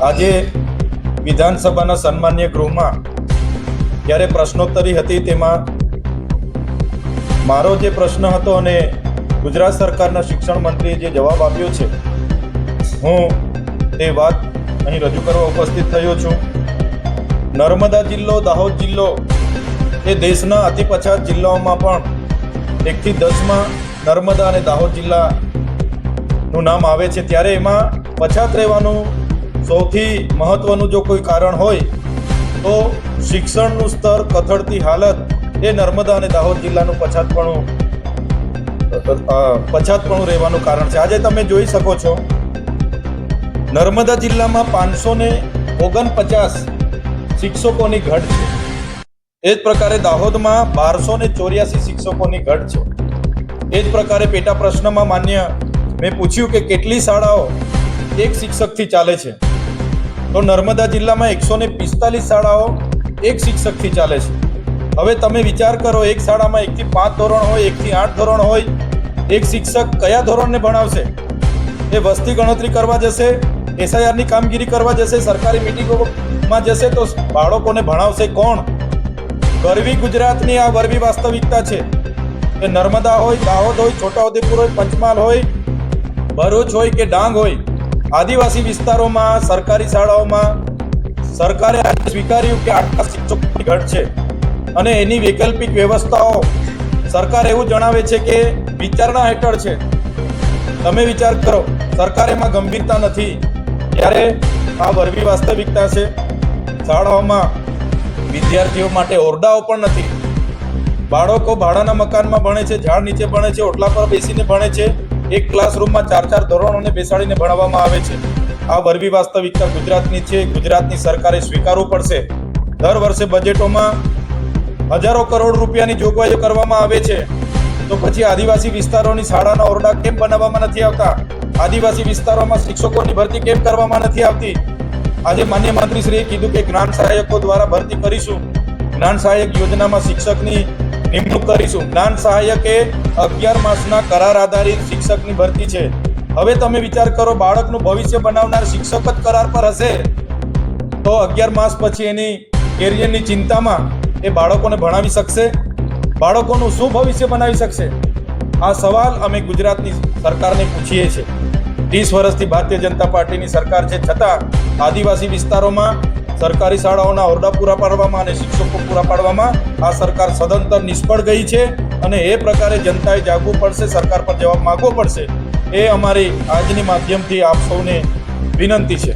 આજે વિધાનસભાના સન્માન્ય ગૃહમાં જ્યારે પ્રશ્નોત્તરી હતી તેમાં મારો જે પ્રશ્ન હતો અને ગુજરાત સરકારના શિક્ષણ મંત્રીએ જે જવાબ આપ્યો છે, હું તે વાત અહીં રજૂ કરવા ઉપસ્થિત થયો છું. નર્મદા જિલ્લો, દાહોદ જિલ્લો એ દેશના અતિ પછાત જિલ્લાઓમાં પણ 1 થી 10માં નર્મદા અને દાહોદ જિલ્લાનું નામ આવે છે. ત્યારે એમાં પછાત રહેવાનું સૌથી મહત્વનું જો કોઈ કારણ હોય તો શિક્ષણનું સ્તર કથળતી હાલત એ નર્મદા અને દાહોદ જિલ્લાનું પછાતપણું રહેવાનું કારણ છે. આજે તમે જોઈ શકો છો નર્મદા જિલ્લામાં 549 શિક્ષકોની ઘટ છે. એ જ પ્રકારે દાહોદમાં 1284 શિક્ષકોની ઘટ છે. એ જ પ્રકારે પેટા પ્રશ્નમાં મેં પૂછ્યું કે કેટલી શાળાઓ એક શિક્ષકથી ચાલે છે, તો નર્મદા જિલ્લામાં 145 શાળાઓ એક શિક્ષકથી ચાલે છે. હવે તમે વિચાર કરો, એક શાળામાં 1 થી 5 ધોરણ હોય, 1 થી 8 ધોરણ હોય, એક શિક્ષક કયા ધોરણને ભણાવશે? એ વસ્તી ગણતરી કરવા જશે, SIRની કામગીરી કરવા જશે, સરકારી મિટિંગોમાં જશે, તો બાળકોને ભણાવશે કોણ? ગરવી ગુજરાતની આ વરવી વાસ્તવિકતા છે કે નર્મદા હોય, દાહોદ હોય, છોટાઉદેપુર હોય, પંચમહાલ હોય, ભરૂચ હોય કે ડાંગ હોય, આદિવાસી વિસ્તારોમાં સરકારી શાળાઓમાં સરકારે સ્વીકાર્યું કે આટલા શિક્ષકોની ઘટ છે અને એની વૈકલ્પિક વ્યવસ્થાઓ સરકાર એવું જણાવે છે કે વિચારણા હેઠળ છે. તમે વિચાર કરો, સરકાર એમાં ગંભીરતા નથી. ત્યારે આ વરવી વાસ્તવિકતા છે. શાળાઓમાં વિદ્યાર્થીઓ માટે ઓરડાઓ પણ નથી. બાળકો ભાડાના મકાનમાં ભણે છે, ઝાડ નીચે ભણે છે, ઓટલા પર બેસીને ભણે છે. એક ક્લાસરૂમમાં 4 ધોરણોને બેસાડીને ભણાવવામાં આવે છે. આ વરવી વાસ્તવિકતા ગુજરાતની છે. ગુજરાતની સરકારે સ્વીકારવું પડશે. દર વર્ષે બજેટોમાં હજારો કરોડ રૂપિયાની જોગવાઈઓ કરવામાં આવે છે, તો પછી આદિવાસી વિસ્તારોની શાળાના ઓરડા કેમ બનાવવામાં નથી આવતા? આદિવાસી વિસ્તારોમાં શિક્ષકોની ભરતી કેમ કરવામાં નથી આવતી? આજે માન્ય મંત્રીશ્રીએ કીધું કે જ્ઞાન સહાયકો દ્વારા ભરતી કરીશું. જ્ઞાન સહાયક યોજનામાં શિક્ષકની નિમણૂક કરીશું. જ્ઞાન સહાયક એ 11 માસના કરાર આધારિત શિક્ષકની ભરતી છે. હવે તમે વિચાર કરો, બાળકનું ભવિષ્ય બનાવનાર શિક્ષક જ કરાર પર હશે તો 11 માસ પછી એની કેરિયરની ચિંતામાં એ બાળકોને ભણાવી શકશે? બાળકોનું શું ભવિષ્ય બનાવી શકશે? આ સવાલ અમે ગુજરાતની સરકારને પૂછીએ છીએ. 30 વર્ષથી ભારતીય જનતા પાર્ટીની સરકાર છે, છતાં આદિવાસી વિસ્તારોમાં સરકારી શાળાઓના ઓરડા પૂરા પાડવામાં અને શિક્ષકો પૂરા પાડવામાં આ સરકાર સદંતર નિષ્ફળ ગઈ છે. અને એ પ્રકારે જનતાએ જાગવું પડશે, સરકાર પર જવાબ માંગવો પડશે. એ અમારી આજની માધ્યમથી આપ સૌને વિનંતી છે.